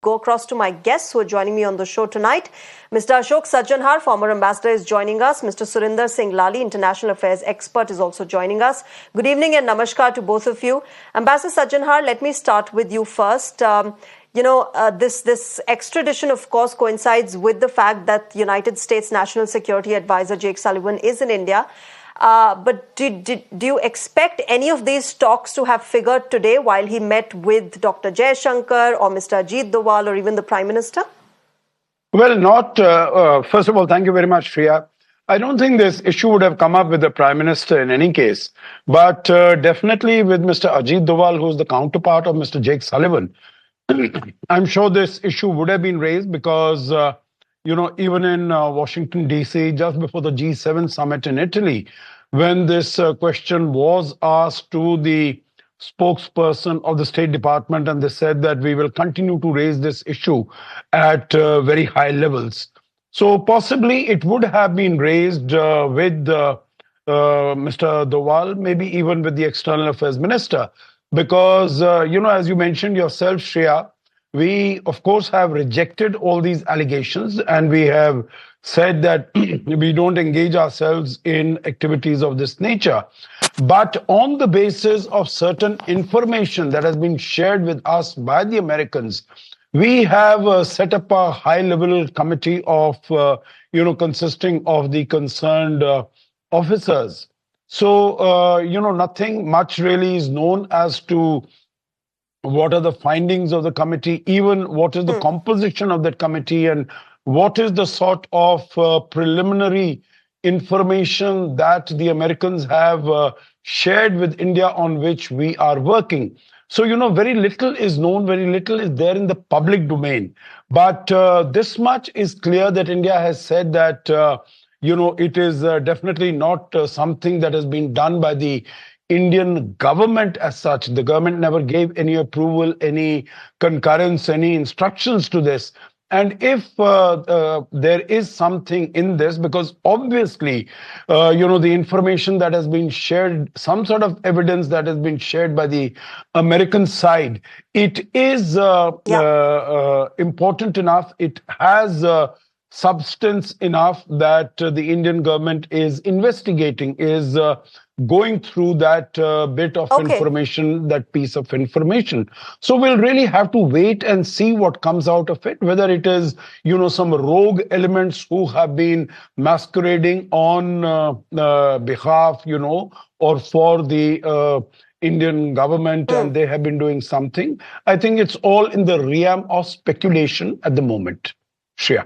Go across to my guests who are joining me on the show tonight. Mr. Ashok Sajjanhar, former ambassador, is joining us. Mr. Surinder Singh Ali, international affairs expert, is also joining us. Good evening and namaskar to both of you. Ambassador Sajjanhar, let me start with you first. This extradition, of course, coincides with the fact that United States National Security Advisor Jake Sullivan is in India. But do you expect any of these talks to have figured today while he met with Dr. Jaishankar or Mr. Ajit Doval or even the Prime Minister? Well, not. First of all, thank you very much, Shreya. I don't think this issue would have come up with the Prime Minister in any case, but definitely with Mr. Ajit Doval, who's the counterpart of Mr. Jake Sullivan. I'm sure this issue would have been raised because, even in Washington, D.C., just before the G7 summit in Italy, when this question was asked to the spokesperson of the State Department, and they said that we will continue to raise this issue at very high levels. So possibly it would have been raised with Mr. Doval, maybe even with the External Affairs Minister, because, as you mentioned yourself, Shreya, we, of course, have rejected all these allegations, and we have said that we don't engage ourselves in activities of this nature. But on the basis of certain information that has been shared with us by the Americans, we have set up a high-level committee of, consisting of the concerned officers. So, nothing much really is known as to what are the findings of the committee, even what is the composition of that committee, and what is the sort of preliminary information that the Americans have shared with India on which we are working. So, very little is known, very little is there in the public domain. But this much is clear that India has said that, it is definitely not something that has been done by the Indian government as such. The government never gave any approval, any concurrence, any instructions to this. And if there is something in this, because obviously, the information that has been shared, some sort of evidence that has been shared by the American side, it is important enough. It has substance enough that the Indian government is investigating, is going through that bit of information, that piece of information. So we'll really have to wait and see what comes out of it, whether it is, some rogue elements who have been masquerading on behalf, or for the Indian government, and they have been doing something. I think it's all in the realm of speculation at the moment. Shreya.